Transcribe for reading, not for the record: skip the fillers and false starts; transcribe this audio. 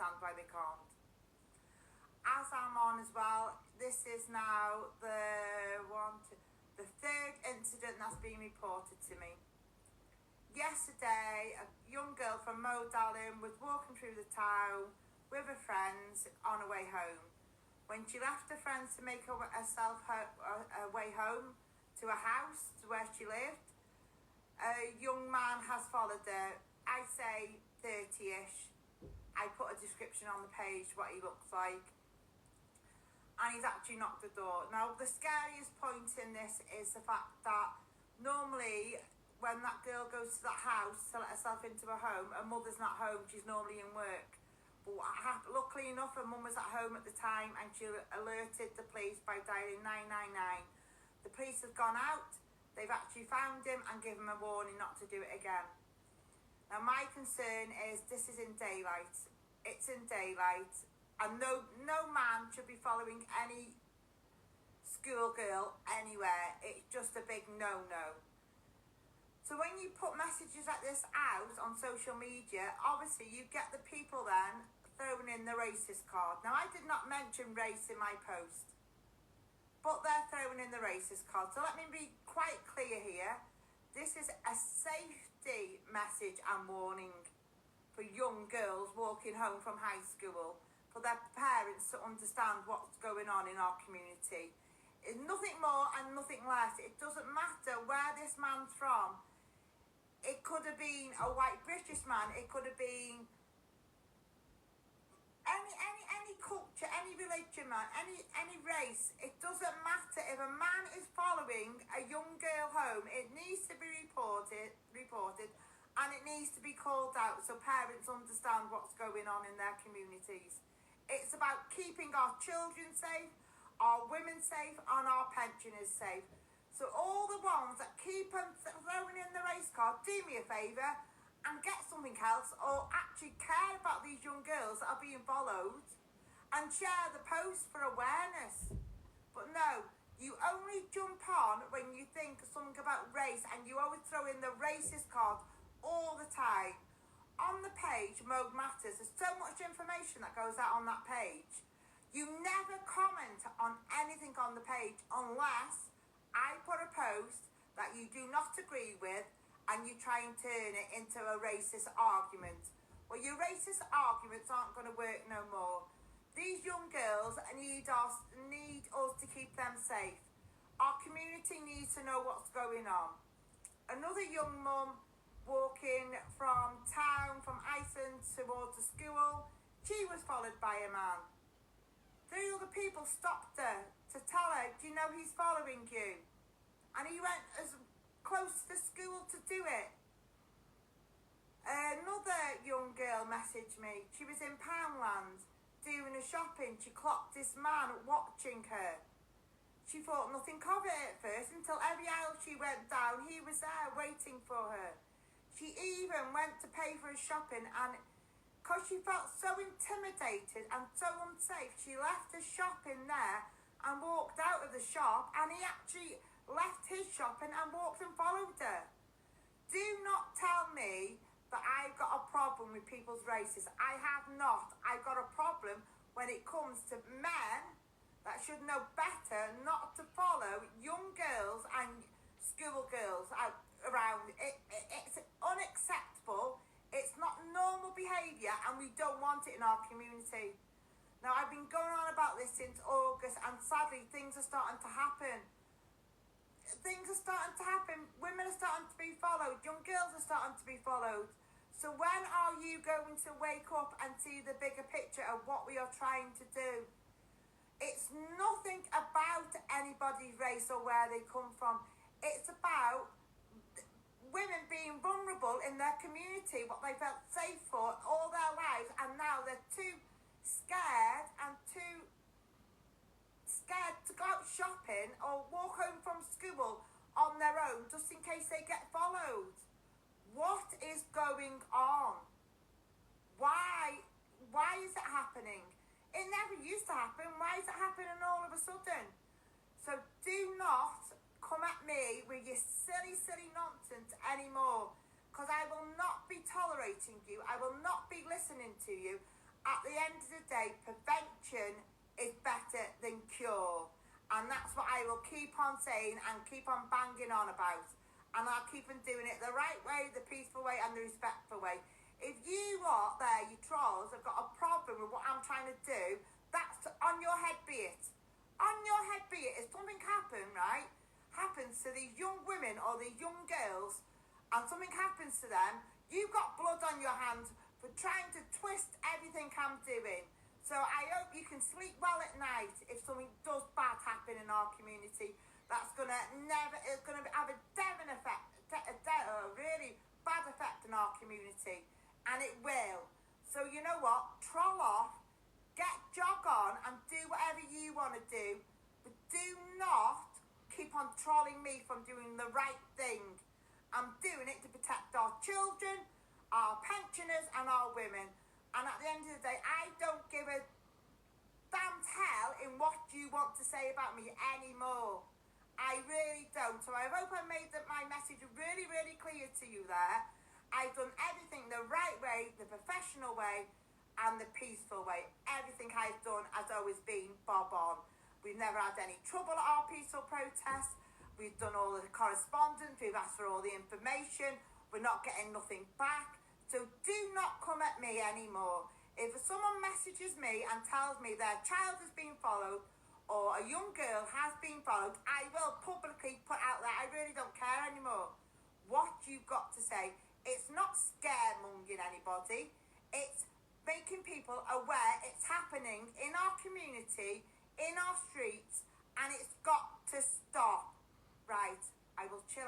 understand why they can't. As I'm on as well, this is now the third incident that's been reported to me. Yesterday, a young girl from Modalin was walking through the town with her friends on her way home. When she left her friends to make her way home to a house to where she lived, a young man has followed her. I say 30-ish. I put a description on the page what he looks like. And he's actually knocked the door. Now, the scariest point in this is the fact that normally when that girl goes to that house to let herself into a home, her mother's not home, she's normally in work. But luckily enough, her mum was at home at the time and she alerted the police by dialing 999. The police have gone out, they've actually found him and given him a warning not to do it again. Now, my concern is this is in daylight. It's in daylight. And no man should be following any schoolgirl anywhere. It's just a big no-no. So when you put messages like this out on social media, obviously you get the people then throwing in the racist card. Now, I did not mention race in my post, but they're throwing in the racist card. So let me be quite clear here. This is a safety message and warning for young girls walking home from high school, for their parents to understand what's going on in our community. It's nothing more and nothing less. It doesn't matter where this man's from. It could have been a white British man. It could have been any culture, any religion, man, any race. It doesn't matter. If a man is following a young girl home, it needs to be reported, and it needs to be called out so parents understand what's going on in their communities. It's about keeping our children safe, our women safe, and our pensioners safe. So all the ones that keep on throwing in the race card, do me a favour and get something else, or actually care about these young girls that are being followed and share the post for awareness. But no, you only jump on when you think something about race, and you always throw in the racist card all the time. On the page, Mode Matters, there's so much information that goes out on that page. You never comment on anything on the page unless I put a post that you do not agree with and you try and turn it into a racist argument. Well, your racist arguments aren't going to work no more. These young girls need us to keep them safe. Our community needs to know what's going on. Another young mum walking from town, from Iceland towards the school, she was followed by a man. 3 other people stopped her to tell her, do you know he's following you? And he went as close to the school to do it. Another young girl messaged me. She was in Poundland doing her shopping. She clocked this man watching her. She thought nothing of it at first until every aisle she went down, he was there waiting for her. She even went to pay for her shopping, and because she felt so intimidated and so unsafe, she left her shopping there and walked out of the shop, and he actually left his shopping and walked and followed her. Do not tell me that I've got a problem with people's races. I have not. I've got a problem when it comes to men that should know better not to follow young girls and schoolgirls around. It's unacceptable. It's not normal behaviour, and we don't want it in our community. Now, I've been going on about this since August, and sadly things are starting to happen. Things are starting to happen. Women are starting to be followed. Young girls are starting to be followed. So when are you going to wake up and see the bigger picture of what we are trying to do? It's nothing about anybody's race or where they come from. It's about women being vulnerable in their community, what they felt safe for all their lives, and now they're too scared to go out shopping or walk home from school on their own just in case they get followed. What is going on? Why is it happening? It never used to happen. Why is it happening all of a sudden? So do not come at me with your silly nonsense anymore, because I will not be tolerating you. I will not be listening to you. At the end of the day, prevention is better than cure. And that's what I will keep on saying and keep on banging on about. And I'll keep on doing it the right way, the peaceful way, and the respectful way. If you out there, you trolls, have got a problem with what I'm trying to do, that's on your head be it. On your head be it. If something happens to these young women or these young girls, and something happens to them, you've got blood on your hands for trying to twist everything I'm doing. So I hope you can sleep well at night if something does bad happen in our community. That's it's gonna have a devil effect, a really bad effect in our community, and it will. So you know what? Troll off, jog on, and do whatever you want to do, but do not keep on trolling me from doing the right thing. I'm doing it to protect our children, our pensioners, and our women. And at the end of the day, I don't give a damn hell in what you want to say about me anymore. I really don't. So I hope I made my message really, really clear to you there. I've done everything the right way, the professional way, and the peaceful way. Everything I've done has always been bob on. We've never had any trouble at our peaceful protests. We've done all the correspondence. We've asked for all the information. We're not getting nothing back. So do not come at me anymore. If someone messages me and tells me their child has been followed or a young girl has been followed, I will publicly put out there, I really don't care anymore what you've got to say. It's not scaremongering anybody. It's making people aware it's happening in our community, in our streets, and it's got to stop. Right, I will chill out.